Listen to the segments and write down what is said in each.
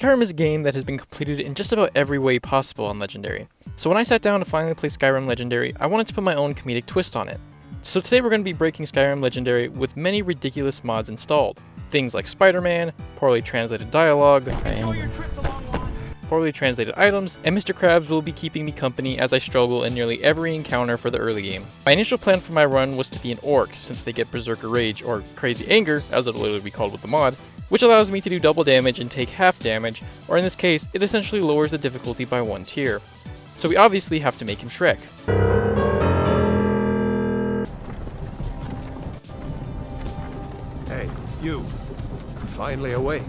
Skyrim is a game that has been completed in just about every way possible on Legendary. So when I sat down to finally play Skyrim Legendary, I wanted to put my own comedic twist on it. So today we're going to be breaking Skyrim Legendary with many ridiculous mods installed. Things like Spider-Man, poorly translated dialogue, poorly translated items, and Mr. Krabs will be keeping me company as I struggle in nearly every encounter for the early game. My initial plan for my run was to be an orc, since they get Berserker Rage, or Crazy Anger, as it'll literally be called with the mod, which allows me to do double damage and take half damage, or in this case, it essentially lowers the difficulty by 1 tier. So we obviously have to make him Shrek. Hey, you. I'm finally awake.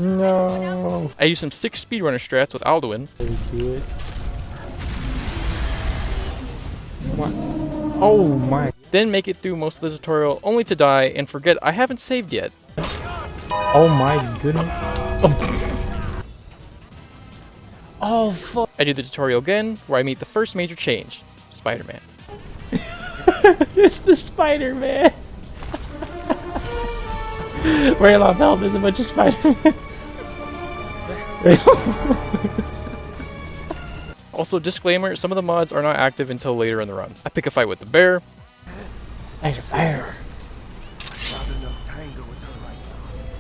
No. I use some sick speedrunner strats with Alduin. Do it. Come on. Oh my. Then make it through most of the tutorial, only to die and forget I haven't saved yet. Oh my goodness. Oh fuck. I do the tutorial again, where I meet the first major change, Spider-Man. It's the Spider-Man. Rayloff, help, there's a bunch of Spider-Man. Also, disclaimer, some of the mods are not active until later in the run. I pick a fight with the bear. Bear.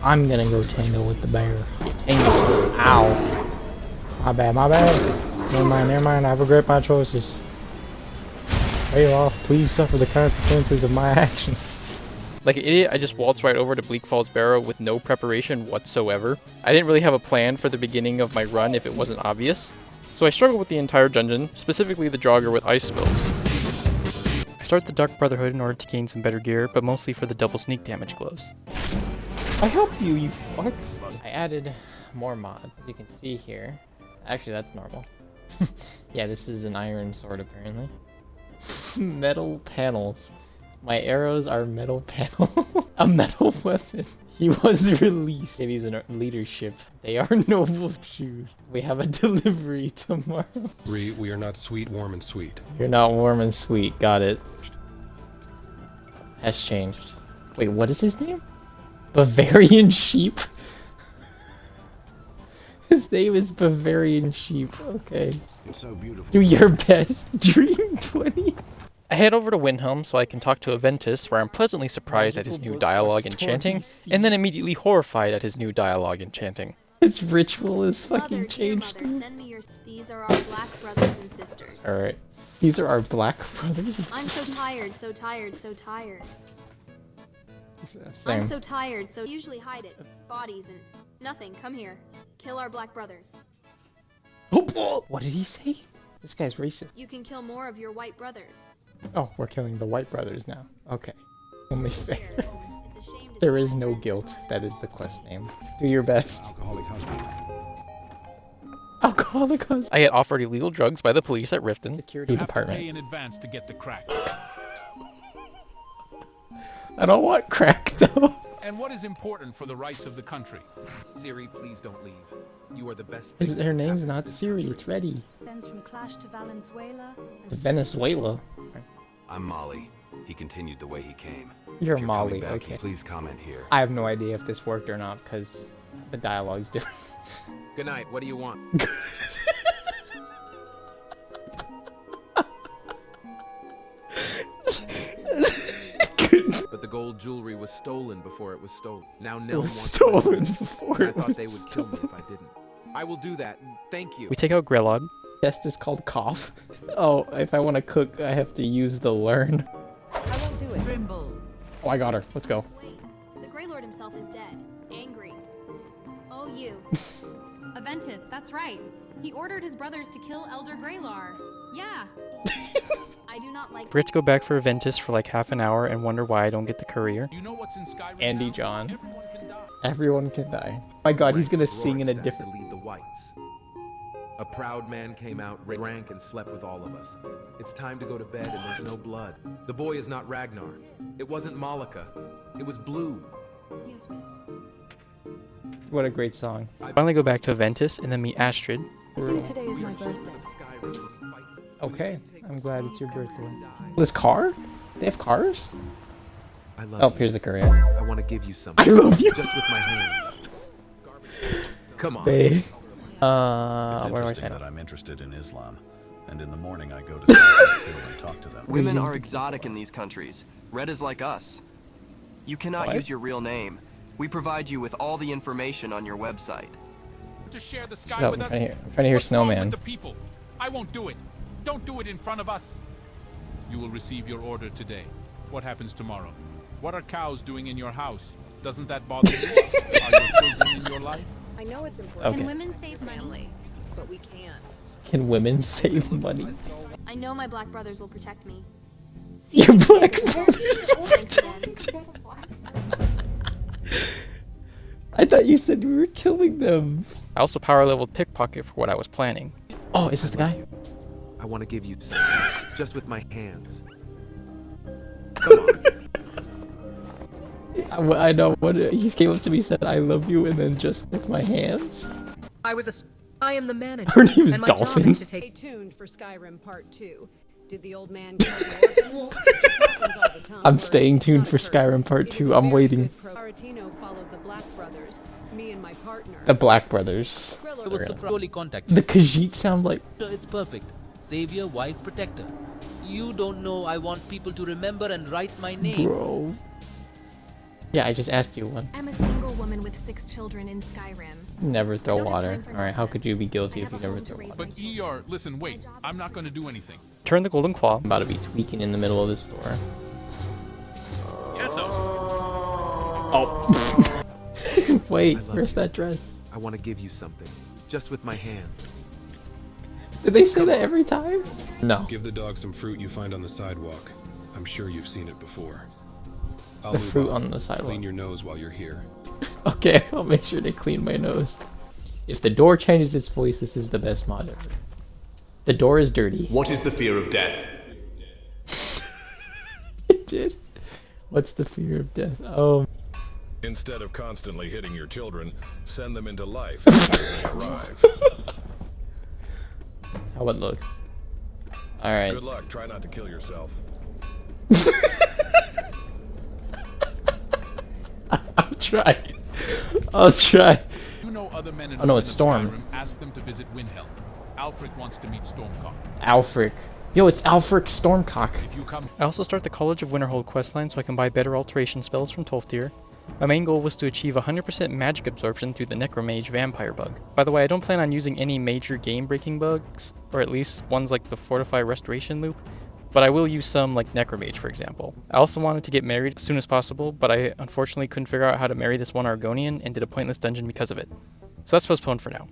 I'm gonna go tango with the bear. Tango. Ow. My bad, my bad. Never mind, I regret my choices. Rayloff, please suffer the consequences of my actions. Like an idiot, I just waltzed right over to Bleak Falls Barrow with no preparation whatsoever. I didn't really have a plan for the beginning of my run if it wasn't obvious. So I struggled with the entire dungeon, specifically the Draugr with ice spells. I start the Dark Brotherhood in order to gain some better gear, but mostly for the double sneak damage glows. I helped you, you fucks. I added more mods, as you can see here. Actually, that's normal. Yeah, this is an iron sword, apparently. Metal panels. My arrows are metal panel. A metal weapon. He was released. Okay, these are leadership. They are noble shoes. We have a delivery tomorrow. We are not sweet, warm, and sweet. You're not warm and sweet. Got it. Has changed. Wait, what is his name? Bavarian Sheep? His name is Bavarian Sheep. Okay. It's so beautiful. Do your best. Dream 20. I head over to Windhelm so I can talk to Aventus, where I'm pleasantly surprised at his new dialogue and chanting, and then immediately horrified at his new dialogue and chanting. His ritual is fucking changed. These are our black brothers and sisters. Alright. These are our black brothers. I'm so tired, so tired, so tired. Same. I'm so tired, so usually hide it. Bodies and nothing. Come here. Kill our black brothers. Oh, what did he say? This guy's racist. You can kill more of your white brothers. Oh, we're killing the white brothers now. Okay. Only fair. It's a shame to There see is no that. guilt. That is the quest name. Do your best. Alcoholic husband. Alcoholic husband. I get offered illegal drugs by the police at Riften. Security Have to department. pay in advance to get the crack. I don't want crack though. And what is important for the rights of the country? Siri, please don't leave. You are the best. Her name's not Siri. It's Ready. From Clash to Valenzuela. Venezuela. I'm Molly. He continued the way he came. You're If coming Molly. back, Okay. Please comment here. I have no idea if this worked or not because the dialogue's different. Good night. What do you want? But the gold jewelry was stolen before it was stolen. Now no one was wants stolen my before I it thought was they would kill me if I didn't. I will do that. Thank you. We take out Grelod. Test is called cough. Oh, if I want to cook, I have to use the learn. I won't do it. Trimble. Oh, I got her. Let's go. Wait, the Grey Lord himself is dead. Angry. Oh, you. Aventus, that's right. He ordered his brothers to kill Elder Greylar. Yeah. I do not like. Brits go back for Aventus for like half an hour and wonder why I don't get the courier. You know what's in Skyrim Andy now? John. Everyone can die. Everyone can die. My god, he's gonna Ranks sing in a roared different... to lead the whites. A proud man came out, drank, and slept with all of us. It's time to go to bed, and there's no blood. The boy is not Ragnar. It wasn't Malika. It was Blue. Yes, miss. What a great song. Finally go back to Aventus and then meet Astrid. I think today is my birthday. Okay, I'm glad it's your birthday. This car? They have cars? I love Oh, you. here's the car, yeah. I want to give you something. I love you! Just with my hands. Come on. It's It's where do I interesting sign that up? I'm interested in Islam, and in the morning I go to Skyrim too and talk to them. Women are exotic in these countries. Red is like us. You cannot What? use your real name. We provide you with all the information on your website. To share the Shut sky up, with I'm us? trying to hear What's wrong with Snowman. the people? I won't do it. Don't do it in front of us. You will receive your order today. What happens tomorrow? What are cows doing in your house? Doesn't that bother you? Are your children in your life? I know it's important. Okay. Can women save money? But we can't. Can women save money? I know my black brothers will protect me. Your you black can't do it. Thanks again. I thought you said we were killing them. I also power leveled pickpocket for what I was planning. Oh, is this the guy? I want to give you something, just with my hands. Come on. I know what he came up to me, said I love you, and then just with my hands. I am the manager. Her name is and my job Dolphin. is to stay tuned for Skyrim Part 2. Did the old man kill the orphan? This happens all the time. I'm staying tuned for Skyrim Part 2. I'm waiting. Aretino followed the Black Brothers. Me and my partner. The Black Brothers. Grillo I was Really? surprisingly contacted. The Khajiit sound like. It's perfect. Savior, wife, protector. You don't know I want people to remember and write my name. Bro. Yeah, I just asked you one. I'm a single woman with 6 children in Skyrim. Never throw don't have water. time for Alright, how could you be guilty I if have you a never home to throw raise water? But ye are, listen, wait. I'm not going to do anything. Turn the golden claw. I'm about to be tweaking in the middle of the store. Yes, sir. Oh. Wait, where's that dress? I want to give you something, just with my hands. Did they say that every time? No. Give the dog some fruit you find on the sidewalk. I'm sure you've seen it before. I'll The move fruit on the sidewalk. Clean your nose while you're here. Okay, I'll make sure to clean my nose. If the door changes its voice, this is the best mod ever. The door is dirty. What is the fear of death? It did. What's the fear of death? Oh. Instead of constantly hitting your children, send them into life as they arrive. How it looks. Alright. Good luck. Try not to kill yourself. I'll try. I'll try. You know other men and Oh no, women it's of Storm. Skyrim, ask them to visit Windhelm. Alfric wants to meet Stormcock. Alfric. Yo, it's Alfric Stormcock. If you come, I also start the College of Winterhold questline so I can buy better alteration spells from 12th tier. My main goal was to achieve 100% magic absorption through the Necromage vampire bug. By the way, I don't plan on using any major game-breaking bugs, or at least ones like the Fortify Restoration loop, but I will use some like Necromage, for example. I also wanted to get married as soon as possible, but I unfortunately couldn't figure out how to marry this one Argonian and did a pointless dungeon because of it. So that's postponed for now.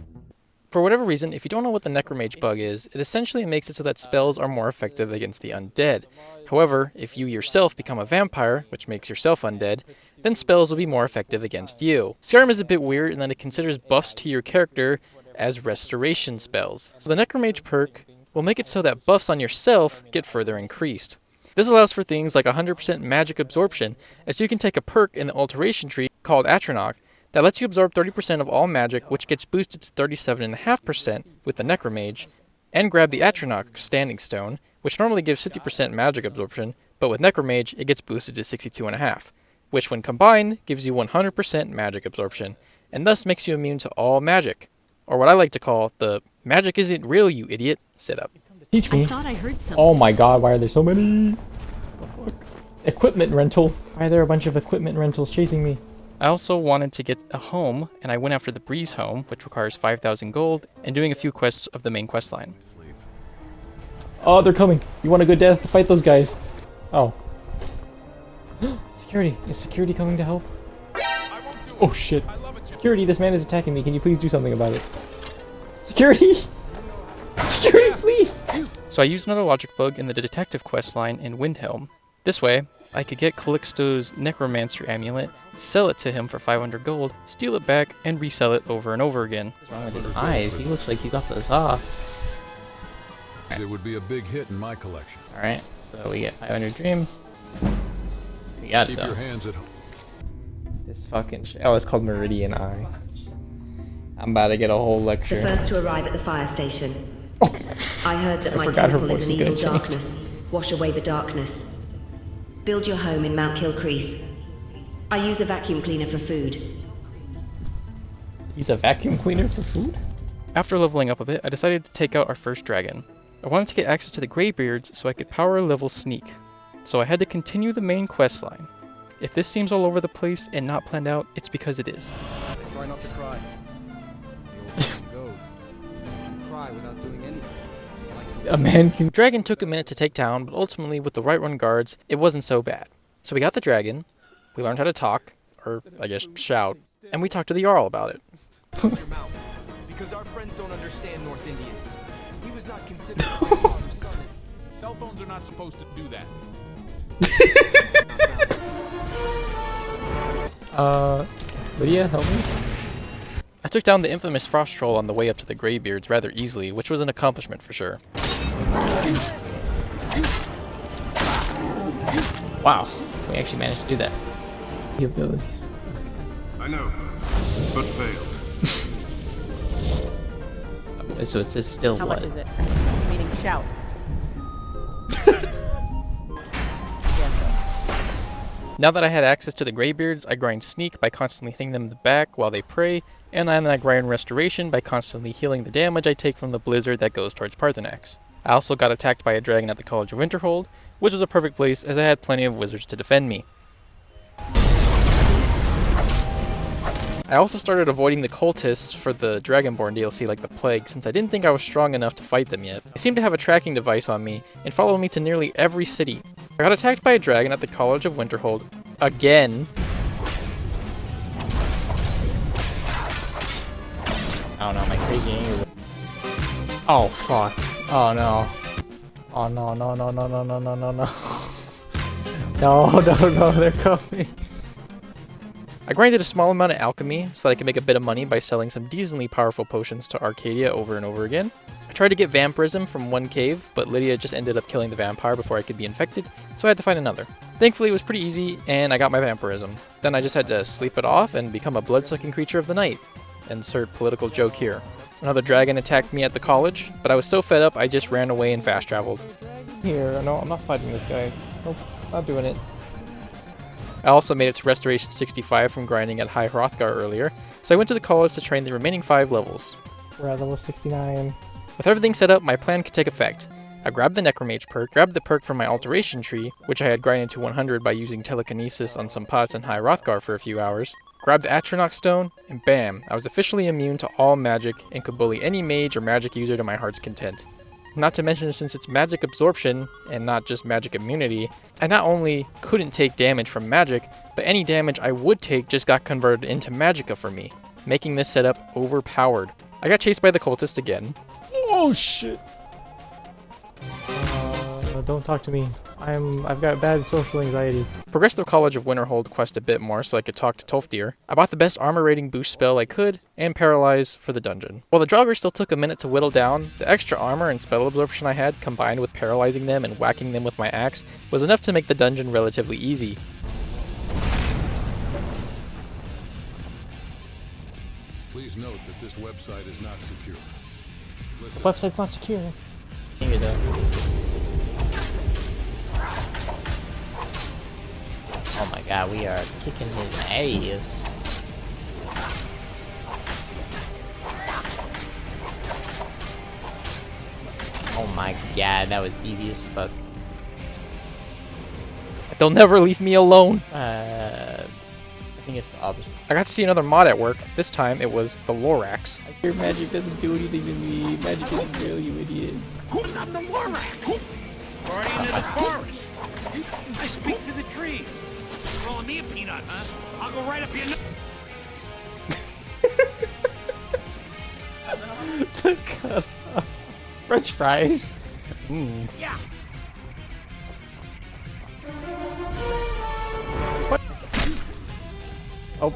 For whatever reason, if you don't know what the Necromage bug is, it essentially makes it so that spells are more effective against the undead. However, if you yourself become a vampire, which makes yourself undead, then spells will be more effective against you. Skyrim is a bit weird in that it considers buffs to your character as restoration spells. So the Necromage perk will make it so that buffs on yourself get further increased. This allows for things like 100% magic absorption, as you can take a perk in the alteration tree called Atronach that lets you absorb 30% of all magic, which gets boosted to 37.5% with the Necromage, and grab the Atronach Standing Stone, which normally gives 50% magic absorption, but with Necromage it gets boosted to 62.5%, which when combined gives you 100% magic absorption, and thus makes you immune to all magic, or what I like to call the magic isn't real, you idiot setup. Teach me. I thought I heard something. Oh my god, why are there so many? The fuck? Equipment rental. Why are there a bunch of equipment rentals chasing me? I also wanted to get a home, and I went after the Breeze home, which requires 5,000 gold, and doing a few quests of the main quest line. Oh, they're coming. You want a good death? Fight those guys. Oh. Security. Is security coming to help? Oh shit. Security, this man is attacking me. Can you please do something about it? Security! Security, please! So I used another logic bug in the detective quest line in Windhelm. This way, I could get Calixto's Necromancer amulet, sell it to him for 500 gold, steal it back, and resell it over and over again. What's wrong with his eyes? He looks like he's off the saw. It would be a big hit in my collection. Alright, so we get 500 dream. We got it Keep though. your hands at home. This fucking shit. Oh, it's called Meridian Eye. I'm about to get a whole lecture. The first to arrive at the fire station. I heard that I my forgot her temple voice is an is gonna evil change. darkness. Wash away the darkness. Build your home in Mount Kilcrease. I use a vacuum cleaner for food. Use a vacuum cleaner for food? After leveling up a bit, I decided to take out our first dragon. I wanted to get access to the Greybeards so I could power level sneak. So I had to continue the main quest line. If this seems all over the place and not planned out, it's because it is. Try not to cry. As the old saying goes, you can cry without doing anything. A man can... Dragon took a minute to take down, but ultimately with the right run guards, it wasn't so bad. So we got the dragon, we learned how to talk, or I guess shout, and we talked to the Jarl about it. Close your mouth, because our friends don't understand North Indians. He was not considered my father's son. Cell phones are not supposed to do that. Lydia, help me? I took down the infamous frost troll on the way up to the Greybeards rather easily, which was an accomplishment for sure. Wow, we actually managed to do that. The abilities. I know, but failed. So it's still How what? much is it? Meaning shout. Now that I had access to the Greybeards, I grind Sneak by constantly hitting them in the back while they pray, and then I grind Restoration by constantly healing the damage I take from the blizzard that goes towards Parthenax. I also got attacked by a dragon at the College of Winterhold, which was a perfect place as I had plenty of wizards to defend me. I also started avoiding the cultists for the Dragonborn DLC like the plague, since I didn't think I was strong enough to fight them yet. They seemed to have a tracking device on me, and followed me to nearly every city. I got attacked by a dragon at the College of Winterhold, again. I don't know, my crazy anger. Oh fuck. Oh no. Oh no, no, no, no, no, no, no, no, no. No, no, no, they're coming. I grinded a small amount of alchemy so that I could make a bit of money by selling some decently powerful potions to Arcadia over and over again. I tried to get vampirism from one cave, but Lydia just ended up killing the vampire before I could be infected, so I had to find another. Thankfully it was pretty easy, and I got my vampirism. Then I just had to sleep it off and become a blood-sucking creature of the night. Insert political joke here. Another dragon attacked me at the college, but I was so fed up I just ran away and fast traveled. Here, no, I'm not fighting this guy. Nope, not doing it. I also made it to Restoration 65 from grinding at High Hrothgar earlier, so I went to the college to train the remaining 5 levels. We're at level 69. With everything set up, my plan could take effect. I grabbed the Necromage perk, grabbed the perk from my Alteration tree, which I had grinded to 100 by using Telekinesis on some pots in High Hrothgar for a few hours, grabbed the Atronach stone, and bam, I was officially immune to all magic and could bully any mage or magic user to my heart's content. Not to mention, since it's magic absorption, and not just magic immunity, I not only couldn't take damage from magic, but any damage I would take just got converted into magicka for me, making this setup overpowered. I got chased by the cultist again. Oh shit! Don't talk to me. I've got bad social anxiety. Progressed the College of Winterhold quest a bit more so I could talk to Tolfdir. I bought the best armor rating boost spell I could, and Paralyze for the dungeon. While the Draugr still took a minute to whittle down, the extra armor and spell absorption I had, combined with paralyzing them and whacking them with my axe, was enough to make the dungeon relatively easy. Please note that this website is not secure. The website's not secure. Here though. Oh my god, we are kicking his ass. Oh my god, that was easy as fuck. They'll never leave me alone! I think it's the opposite. I got to see another mod at work. This time it was the Lorax. Your magic doesn't do anything to me. Magic isn't real, you idiot. Who's not the Lorax? Guardian of the forest. I speak to the trees. Calling me a peanut, huh? I'll go right up your nose. French fries. Yeah. Oh.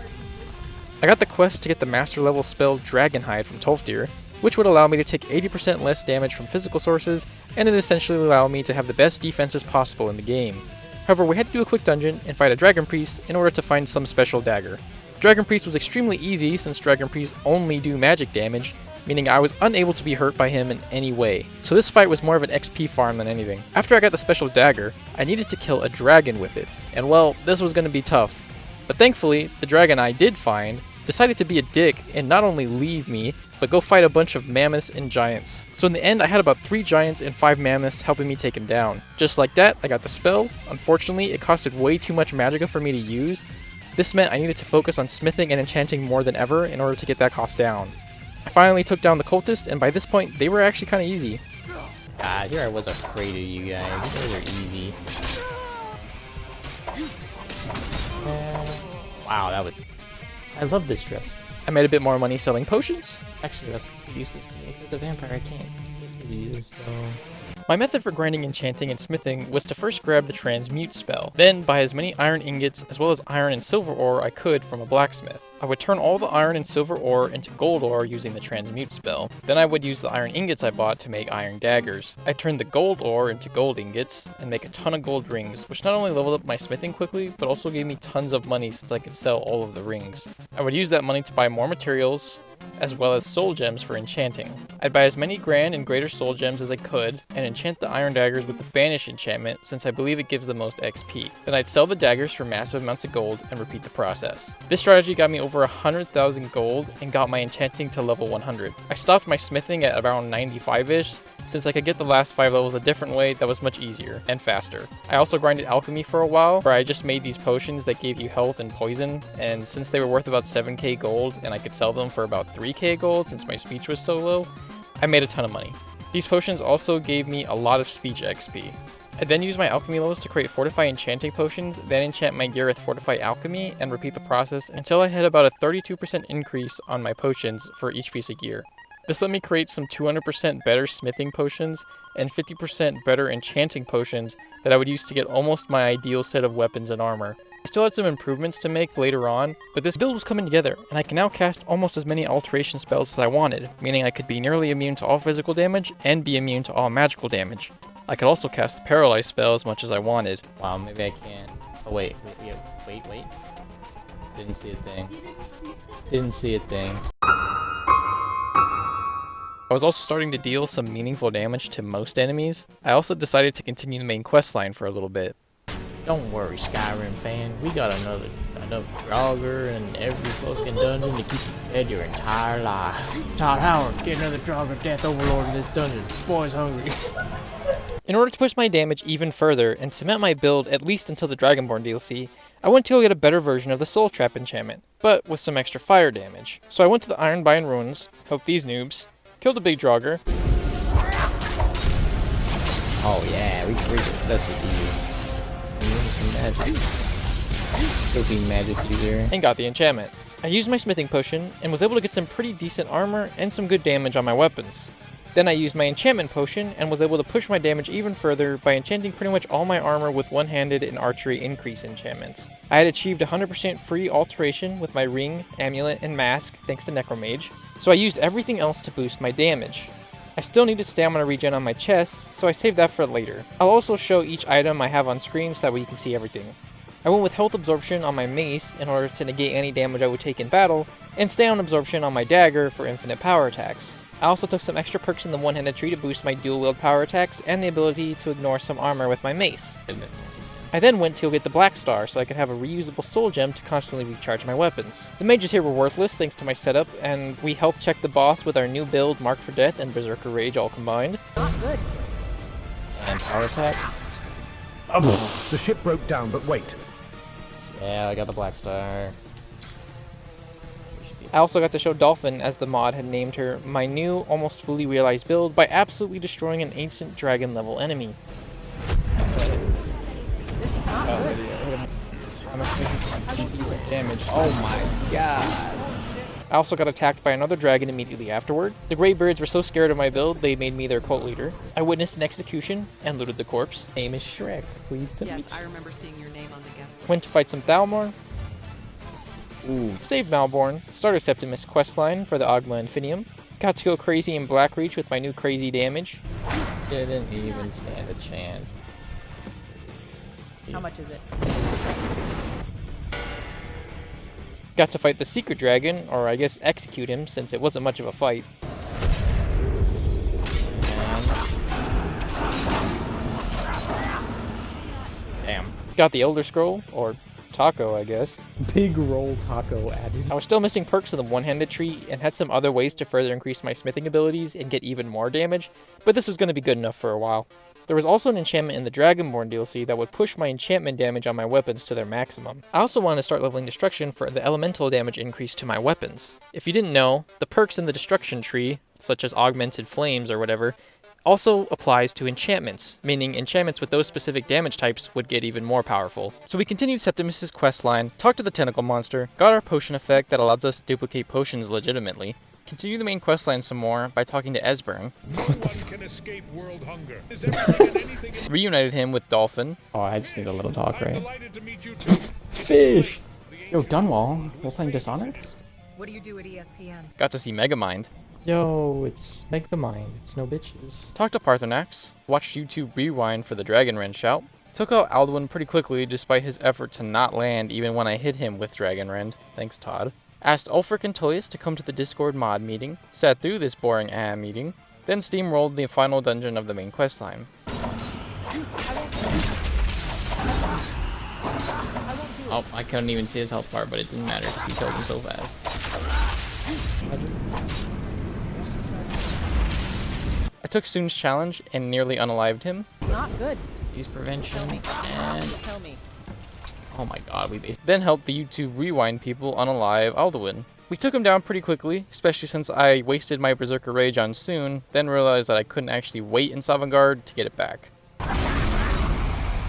I got the quest to get the master level spell Dragonhide from Tolfdir, which would allow me to take 80% less damage from physical sources, and it essentially allowed me to have the best defenses possible in the game. However, we had to do a quick dungeon and fight a Dragon Priest in order to find some special dagger. The Dragon Priest was extremely easy since Dragon Priests only do magic damage, meaning I was unable to be hurt by him in any way. So this fight was more of an XP farm than anything. After I got the special dagger, I needed to kill a dragon with it, and well, this was going to be tough. But thankfully, the dragon I did find decided to be a dick and not only leave me, but go fight a bunch of mammoths and giants. So in the end, I had about 3 giants and 5 mammoths helping me take him down. Just like that, I got the spell. Unfortunately, it costed way too much magicka for me to use. This meant I needed to focus on smithing and enchanting more than ever in order to get that cost down. I finally took down the cultists, and by this point, they were actually kind of easy. God, here I was afraid of you guys. You guys are easy. Wow, that was... I love this dress. I made a bit more money selling potions. Actually, that's useless to me. As a vampire, I can't use so... My method for grinding, enchanting, and smithing was to first grab the transmute spell, then buy as many iron ingots as well as iron and silver ore I could from a blacksmith. I would turn all the iron and silver ore into gold ore using the transmute spell. Then I would use the iron ingots I bought to make iron daggers. I turned the gold ore into gold ingots and make a ton of gold rings, which not only leveled up my smithing quickly, but also gave me tons of money since I could sell all of the rings. I would use that money to buy more materials, as well as soul gems for enchanting. I'd buy as many grand and greater soul gems as I could, and enchant the iron daggers with the banish enchantment since I believe it gives the most XP. Then I'd sell the daggers for massive amounts of gold and repeat the process. This strategy got me over 100,000 gold and got my enchanting to level 100. I stopped my smithing at around 95-ish, since I could get the last 5 levels a different way that was much easier and faster. I also grinded alchemy for a while, where I just made these potions that gave you health and poison, and since they were worth about 7k gold and I could sell them for about 3k gold since my speech was so low, I made a ton of money. These potions also gave me a lot of speech XP. I then used my alchemy levels to create fortify enchanting potions, then enchant my gear with fortify alchemy and repeat the process until I had about a 32% increase on my potions for each piece of gear. This let me create some 200% better smithing potions and 50% better enchanting potions that I would use to get almost my ideal set of weapons and armor. I still had some improvements to make later on, but this build was coming together, and I can now cast almost as many alteration spells as I wanted, meaning I could be nearly immune to all physical damage and be immune to all magical damage. I could also cast the paralyze spell as much as I wanted. Wow, maybe I can. Oh wait. Didn't see a thing. I was also starting to deal some meaningful damage to most enemies. I also decided to continue the main questline for a little bit. Don't worry, Skyrim fan. We got enough Draugr in every fucking dungeon to keep you fed your entire life. Todd Howard, get another Draugr Death Overlord in this dungeon. This boy's hungry. In order to push my damage even further and cement my build at least until the Dragonborn DLC, I went to go get a better version of the Soul Trap enchantment, but with some extra fire damage. So I went to the Ironbind Ruins, helped these noobs, killed a big Draugr. Oh yeah, we this would be some magic. Scoping magic user. And got the enchantment. I used my smithing potion and was able to get some pretty decent armor and some good damage on my weapons. Then I used my enchantment potion and was able to push my damage even further by enchanting pretty much all my armor with one-handed and archery increase enchantments. I had achieved 100% free alteration with my ring, amulet, and mask thanks to Necromage, so I used everything else to boost my damage. I still needed stamina regen on my chest, so I saved that for later. I'll also show each item I have on screen so that way you can see everything. I went with health absorption on my mace in order to negate any damage I would take in battle, and stay on absorption on my dagger for infinite power attacks. I also took some extra perks in the one-handed tree to boost my dual-wield power attacks and the ability to ignore some armor with my mace. I then went to go get the Black Star so I could have a reusable soul gem to constantly recharge my weapons. The mages here were worthless thanks to my setup, and we health checked the boss with our new build, Marked for Death and Berserker Rage all combined. Not good. And power attack. The ship broke down, but wait. Yeah, I got the Black Star. I also got to show Dolphin, as the mod had named her, my new, almost fully realized build by absolutely destroying an ancient dragon level enemy. Damage. Oh my god. I also got attacked by another dragon immediately afterward. The Greybeards were so scared of my build, they made me their cult leader. I witnessed an execution and looted the corpse. Name is Shrek, please to Yes, I remember seeing your name on the guest list. Went to fight some Thalmor. Saved Malborn, started Septimus questline for the Ogma Infinium, got to go crazy in Blackreach with my new crazy damage. Didn't even stand a chance. How much is it? Got to fight the Secret Dragon, or I guess execute him since it wasn't much of a fight. Damn. Got the Elder Scroll, or taco, I guess. Big roll taco added. I was still missing perks in the one-handed tree and had some other ways to further increase my smithing abilities and get even more damage, but this was going to be good enough for a while. There was also an enchantment in the Dragonborn DLC that would push my enchantment damage on my weapons to their maximum. I also wanted to start leveling destruction for the elemental damage increase to my weapons. If you didn't know, the perks in the destruction tree, such as augmented flames or whatever, also applies to enchantments, meaning enchantments with those specific damage types would get even more powerful. So we continued Septimus's questline, talked to the tentacle monster, got our potion effect that allows us to duplicate potions legitimately, continued the main questline some more by talking to Esbern, reunited him with Dolphin. Oh, I just need a little talk, right? Fish! Yo, Dunwall, we're playing Dishonored? What do you do at ESPN? Got to see Megamind. Yo, it's Megamind, it's no bitches. Talked to Parthenax, watched YouTube Rewind for the Dragon Rend shout, took out Alduin pretty quickly despite his effort to not land even when I hit him with Dragon Rend. Thanks, Todd. Asked Ulfric and Tullius to come to the Discord mod meeting, sat through this boring meeting, then steamrolled the final dungeon of the main questline. Oh, I couldn't even see his health bar, but it didn't matter because he killed him so fast. I took Soon's challenge and nearly unalived him. Not good. Disease prevention and... Tell me. Oh my god, we basically... Then helped the YouTube Rewind people unalive Alduin. We took him down pretty quickly, especially since I wasted my Berserker Rage on Soon, then realized that I couldn't actually wait in Sovngarde to get it back.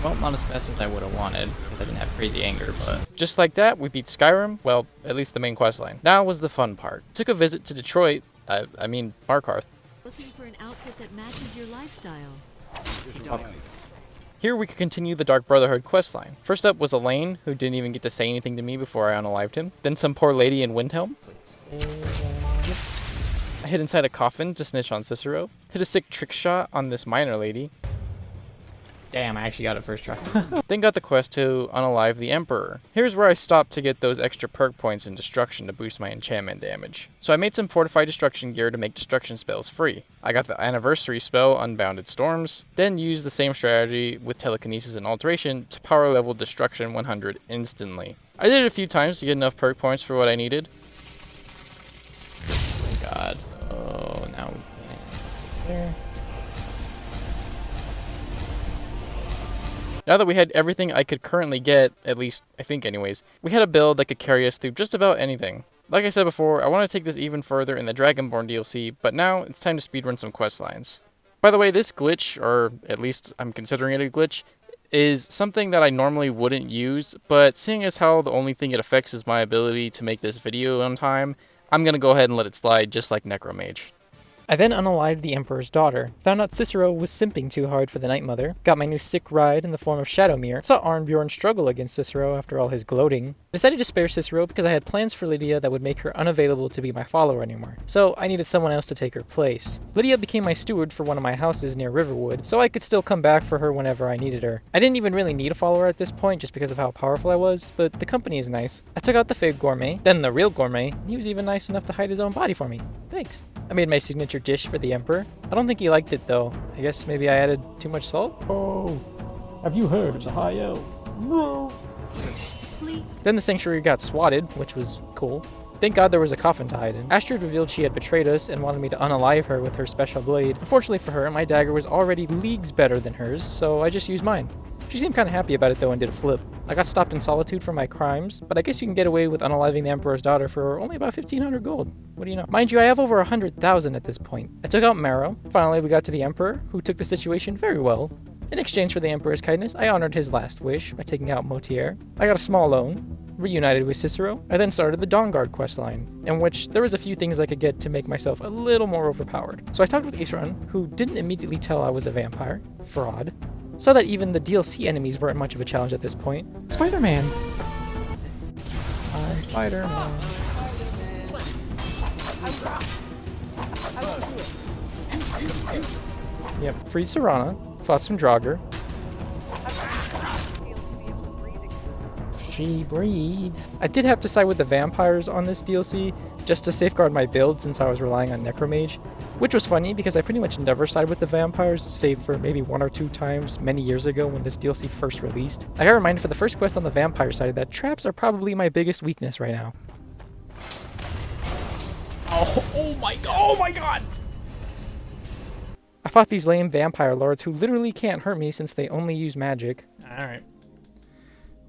Well, not as fast as I would have wanted, because I didn't have crazy anger, but... Just like that, we beat Skyrim, well, at least the main questline. Now was the fun part. Took a visit to Detroit, I mean Markarth. Looking for an outfit that matches your lifestyle. Here we could continue the Dark Brotherhood questline. First up was Elaine, who didn't even get to say anything to me before I unalived him. Then some poor lady in Windhelm. I hid inside a coffin to snitch on Cicero. Hit a sick trick shot on this minor lady. Damn, I actually got it first try. Then got the quest to unalive the Emperor. Here's where I stopped to get those extra perk points in Destruction to boost my enchantment damage. So I made some fortified destruction gear to make destruction spells free. I got the anniversary spell, Unbounded Storms, then used the same strategy with telekinesis and alteration to power level destruction 100 instantly. I did it a few times to get enough perk points for what I needed. Oh my god. Oh, now we can't put this there. Now that we had everything I could currently get, at least I think anyways, we had a build that could carry us through just about anything. Like I said before, I want to take this even further in the Dragonborn DLC, but now it's time to speedrun some questlines. By the way, this glitch, or at least I'm considering it a glitch, is something that I normally wouldn't use, but seeing as how the only thing it affects is my ability to make this video on time, I'm gonna go ahead and let it slide just like Necromage. I then unalived the Emperor's daughter, found out Cicero was simping too hard for the Night Mother, got my new sick ride in the form of Shadowmere, saw Arnbjorn struggle against Cicero after all his gloating, decided to spare Cicero because I had plans for Lydia that would make her unavailable to be my follower anymore, so I needed someone else to take her place. Lydia became my steward for one of my houses near Riverwood, so I could still come back for her whenever I needed her. I didn't even really need a follower at this point just because of how powerful I was, but the company is nice. I took out the fake gourmet, then the real gourmet, and he was even nice enough to hide his own body for me. Thanks. I made my signature dish for the Emperor. I don't think he liked it though. I guess maybe I added too much salt? Oh, have you heard of the High Elf? No. Then the Sanctuary got swatted, which was cool. Thank God there was a coffin to hide in. Astrid revealed she had betrayed us and wanted me to unalive her with her special blade. Unfortunately for her, my dagger was already leagues better than hers, so I just used mine. She seemed kind of happy about it though and did a flip. I got stopped in solitude for my crimes, but I guess you can get away with unaliving the Emperor's daughter for only about 1,500 gold. What do you know? Mind you, I have over 100,000 at this point. I took out Marrow. Finally, we got to the Emperor, who took the situation very well. In exchange for the Emperor's kindness, I honored his last wish by taking out Motier. I got a small loan, reunited with Cicero. I then started the Dawngaurd questline, in which there was a few things I could get to make myself a little more overpowered. So I talked with Isran, who didn't immediately tell I was a vampire. Fraud. Saw that even the DLC enemies weren't much of a challenge at this point. Spider-Man! I'm Spider-Man. Yep, freed Serana, fought some Draugr. She breathed. I did have to side with the vampires on this DLC, just to safeguard my build since I was relying on Necromage, which was funny because I pretty much never side with the vampires, save for maybe 1 or 2 times many years ago when this DLC first released. I got reminded for the first quest on the vampire side that traps are probably my biggest weakness right now. Oh my god! I fought these lame vampire lords who literally can't hurt me since they only use magic. Alright.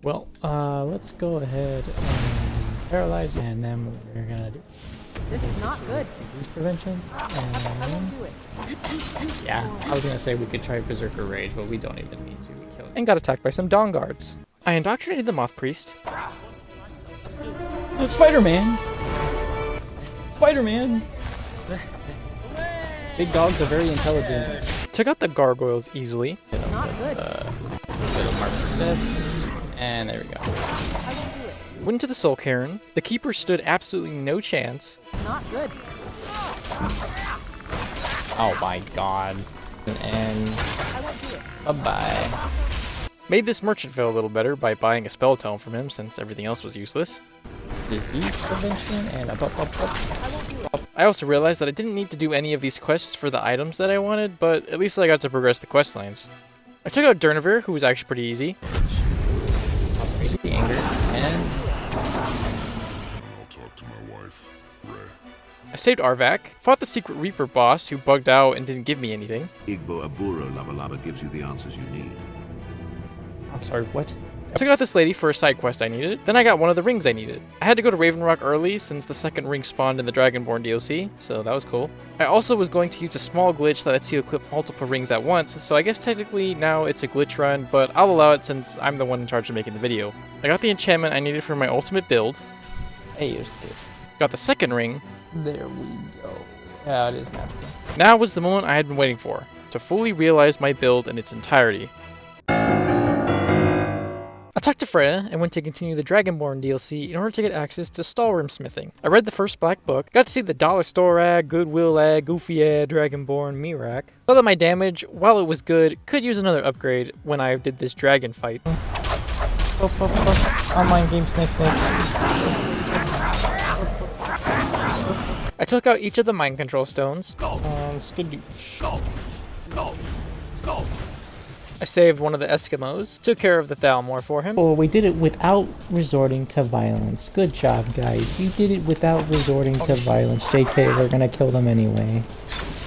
Well, let's go ahead and paralyze, and then what we're gonna do. This is not good. Disease prevention. I won't do it. Yeah, I was gonna say we could try Berserker Rage, but we don't even need to. We killed And got attacked by some Dawnguards. I indoctrinated the Moth Priest. Spider-Man! Spider-Man! Big dogs are very intelligent. Took out the gargoyles easily. Not good. And there we go. I won't do it. Went into the Soul Cairn. The Keeper stood absolutely no chance. Not good. Oh my god. And I won't do it. bye-bye. Made this merchant feel a little better by buying a spell tome from him since everything else was useless. Disease prevention and up. I also realized that I didn't need to do any of these quests for the items that I wanted, but at least I got to progress the quest lines. I took out Durnavir, who was actually pretty easy. Crazy anger and I'll talk to my wife, Ray. I saved Arvak, fought the Secret Reaper boss who bugged out and didn't give me anything. Igbo Aburo Labalaba gives you the answers you need. I'm sorry, what? Took out this lady for a side quest I needed. Then I got one of the rings I needed. I had to go to Raven Rock early since the second ring spawned in the Dragonborn DLC, so that was cool. I also was going to use a small glitch that lets you equip multiple rings at once, so I guess technically now it's a glitch run, but I'll allow it since I'm the one in charge of making the video. I got the enchantment I needed for my ultimate build. Hey, here's the... Got the second ring. There we go. Yeah, it is magical. Now was the moment I had been waiting for, to fully realize my build in its entirety. I talked to Freya and went to continue the Dragonborn DLC in order to get access to Stalrim smithing. I read the first black book, got to see the Dollar Store ad, Goodwill ad, Goofy ad, Dragonborn, Mirak. Saw that my damage, while it was good, could use another upgrade when I did this dragon fight. Online game snake. I took out each of the mind control stones. Skadoosh. Go. I saved one of the Eskimos, took care of the Thalmor for him. Oh, we did it without resorting to violence. Good job, guys. You did it without resorting to violence. JK, we're gonna kill them anyway.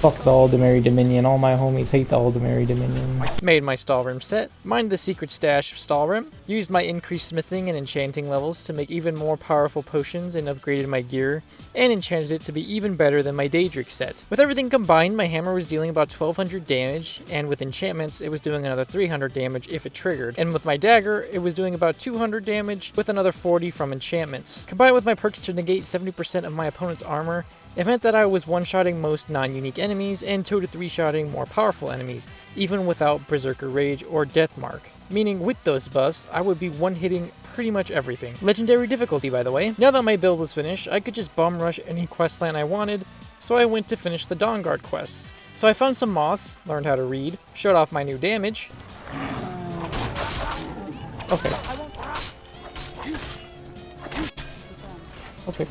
Fuck the Aldemary Dominion. All my homies hate the Aldemary Dominion. Made my Stalrim set, mined the secret stash of Stalrim, used my increased smithing and enchanting levels to make even more powerful potions and upgraded my gear, and enchanted it to be even better than my Daedric set. With everything combined, my hammer was dealing about 1200 damage, and with enchantments, it was doing another 300 damage if it triggered. And with my dagger, it was doing about 200 damage with another 40 from enchantments. Combined with my perks to negate 70% of my opponent's armor, it meant that I was one-shotting most non-unique enemies and 2 to 3-shotting more powerful enemies, even without Berserker Rage or Death Mark. Meaning with those buffs, I would be one-hitting pretty much everything. Legendary difficulty, by the way. Now that my build was finished, I could just bum rush any questline I wanted, so I went to finish the Dawngaurd quests. So I found some moths, learned how to read, showed off my new damage. Okay. Okay.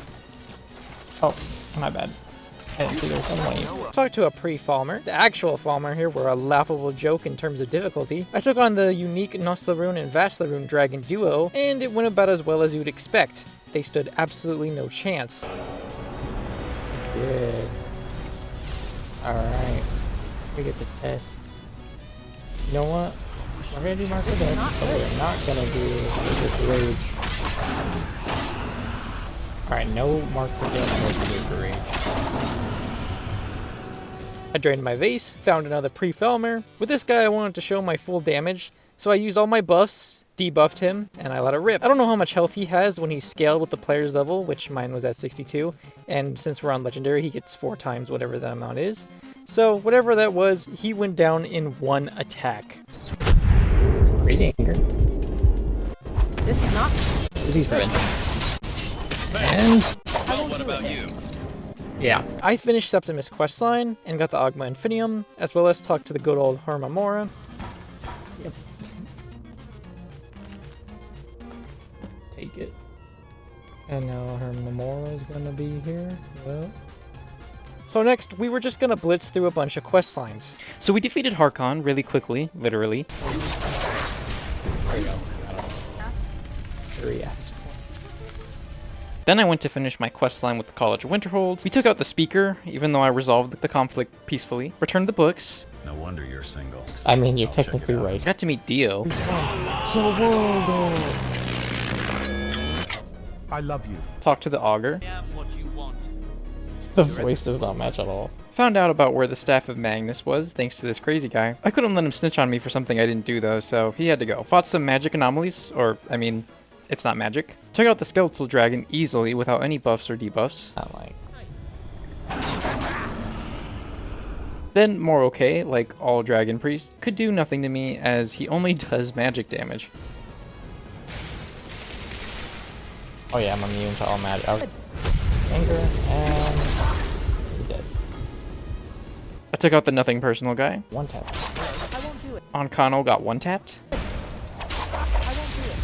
Oh, my bad. I didn't see there was one of you. Talked to a pre-Falmer. The actual Falmer here were a laughable joke in terms of difficulty. I took on the unique Noslaroon and Vaslaroon dragon duo, and it went about as well as you'd expect. They stood absolutely no chance. Good. Alright. We get to test. You know what? We're gonna do Mark of Death, but we're not gonna do Berserker Rage. Alright, no Mark for Death, no Berserker Rage. I drained my vase, found another pre-Felmer. With this guy I wanted to show my full damage, so I used all my buffs, debuffed him, and I let it rip. I don't know how much health he has when he's scaled with the player's level, which mine was at 62, and since we're on Legendary, he gets 4 times whatever that amount is. So, whatever that was, he went down in one attack. Crazy anger. This is not Disease prevention. And Well, what about you? Yeah. I finished Septimus questline and got the Ogma Infinium, as well as talked to the good old Hermamora. Yep. Take it. And now her Memora is gonna be here. Well. So next, we were just gonna blitz through a bunch of quest lines. So we defeated Harkon really quickly, literally. There you go. React. Then I went to finish my quest line with the College of Winterhold. We took out the speaker, even though I resolved the conflict peacefully. Returned the books. No wonder you're single. I mean, you're technically right. Got to meet Dio. I love you. Talked to the Augur. The voice does not match at all. Found out about where the Staff of Magnus was, thanks to this crazy guy. I couldn't let him snitch on me for something I didn't do though, so he had to go. Fought some magic anomalies, or, I mean, it's not magic. Took out the skeletal dragon easily without any buffs or debuffs. Not like. Then more okay, like all dragon priests, could do nothing to me as he only does magic damage. Oh yeah, I'm immune to all magic. Anger and he's dead. I took out the nothing personal guy. One tap. I won't do it. Onkano got one tapped. I won't do it.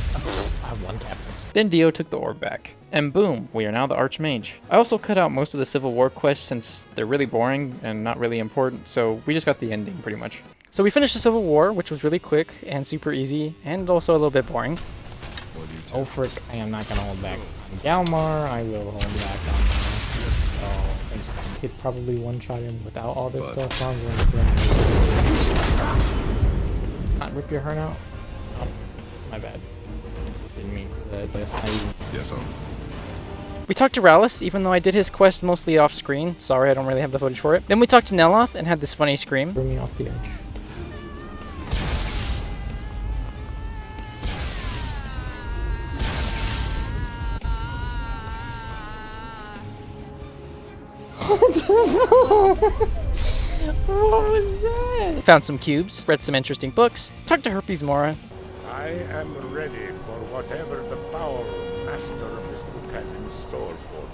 I one tapped. Then Dio took the orb back. And boom, we are now the Archmage. I also cut out most of the Civil War quests since they're really boring and not really important, so we just got the ending pretty much. So we finished the Civil War, which was really quick and super easy, and also a little bit boring. Oh frick, I am not gonna hold back on Galmar, I will hold back on I could probably one-shot him without all this stuff. So I'm going to not rip your heart out? Oh, my bad. Didn't mean to this. Yes, sir. We talked to Rallis, even though I did his quest mostly off screen. Sorry, I don't really have the footage for it. Then we talked to Neloth and had this funny scream. Bring me off the edge. What was that? Found some cubes, read some interesting books, talked to Herpes Mora. I am ready for whatever the foul master of this book has in store for me.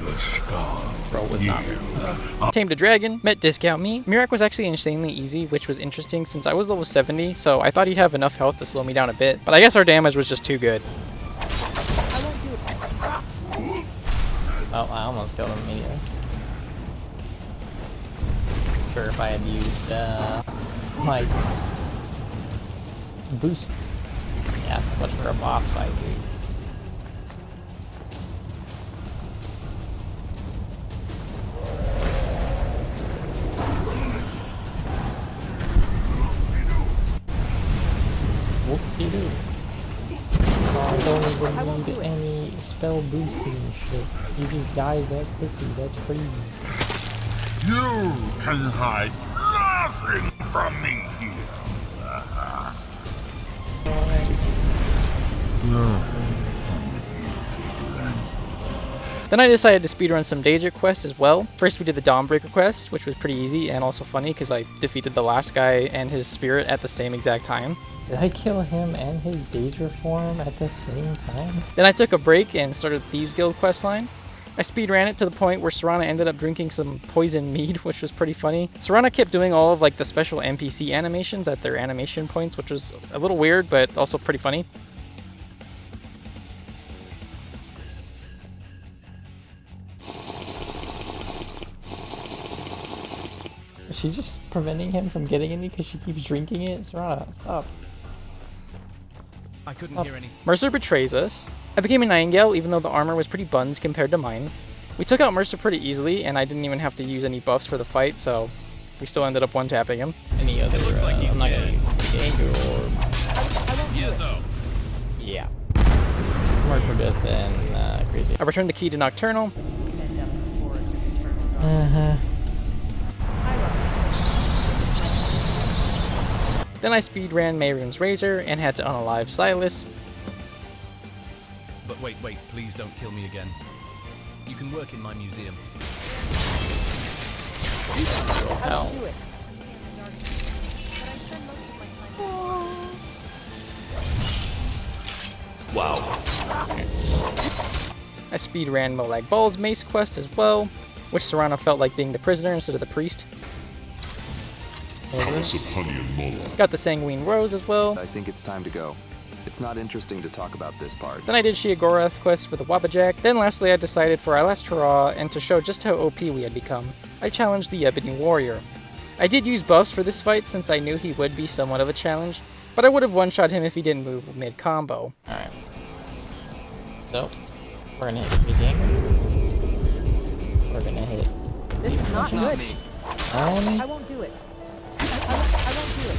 The storm. Bro was not there. Tamed a dragon, met Discount Me. Mirak was actually insanely easy, which was interesting since I was level 70, so I thought he'd have enough health to slow me down a bit, but I guess our damage was just too good. Oh, I almost killed him immediately. Sure, if I had used, like, boost. Yeah, so much for a boss fight, dude. Whoop-de-doo. I don't even need any spell boosting shit. You just die that quickly, that's crazy. You can hide nothing from me here. Then I decided to speedrun some daedra quests as well. First we did the Dawnbreaker quest, which was pretty easy and also funny because I defeated the last guy and his spirit at the same exact time. Did I kill him and his daedra form at the same time? Then I took a break and started the Thieves Guild questline. I speedran it to the point where Serana ended up drinking some poison mead, which was pretty funny. Serana kept doing all of like the special NPC animations at their animation points, which was a little weird, but also pretty funny. Is she just preventing him from getting any because she keeps drinking it? Serana, stop. I couldn't hear anything. Mercer betrays us. I became a Nightingale even though the armor was pretty buns compared to mine. We took out Mercer pretty easily and I didn't even have to use any buffs for the fight, so we still ended up one-tapping him. Any other, Looks like he's I'm not dead. gonna use Danger or... Yeah. Mark Death and Crazy. I returned the key to Nocturnal. Then I speedran Mehrunes Razor and had to unalive Silas. But wait, please don't kill me again. You can work in my museum. Hell. Wow. I speedran Molag Bal's Mace quest as well, which Serana felt like being the prisoner instead of the priest. Palace of Honey and Mola. Got the Sanguine Rose as well. I think it's time to go. It's not interesting to talk about this part. Then I did Shiagorath's quest for the Wabajack. Then lastly I decided for our last hurrah, and to show just how OP we had become, I challenged the Ebony Warrior. I did use buffs for this fight since I knew he would be somewhat of a challenge, but I would have one-shot him if he didn't move mid-combo. Alright. So, we're gonna hit Crazy Anger. We're gonna hit... This is not good. I won't do it. I won't do it.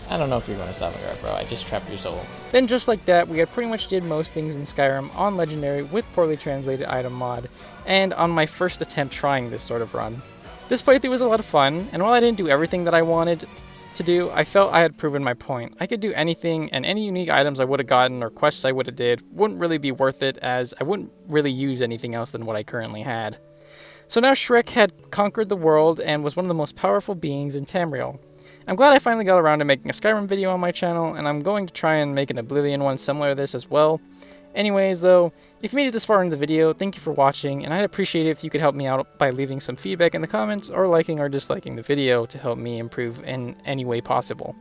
I don't know if you're going to Savagar, bro. I just trapped your soul. Then just like that, we had pretty much did most things in Skyrim on Legendary with poorly translated item mod, and on my first attempt trying this sort of run. This playthrough was a lot of fun, and while I didn't do everything that I wanted to do, I felt I had proven my point. I could do anything, and any unique items I would have gotten or quests I would have did wouldn't really be worth it, as I wouldn't really use anything else than what I currently had. So now Shrek had conquered the world and was one of the most powerful beings in Tamriel. I'm glad I finally got around to making a Skyrim video on my channel, and I'm going to try and make an Oblivion one similar to this as well. Anyways though, if you made it this far in the video, thank you for watching, and I'd appreciate it if you could help me out by leaving some feedback in the comments or liking or disliking the video to help me improve in any way possible.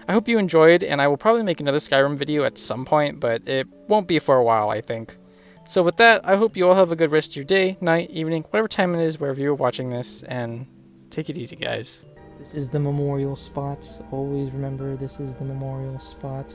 I hope you enjoyed, and I will probably make another Skyrim video at some point, but it won't be for a while, I think. So with that, I hope you all have a good rest of your day, night, evening, whatever time it is, wherever you're watching this, and take it easy, guys. This is the memorial spot. Always remember, this is the memorial spot.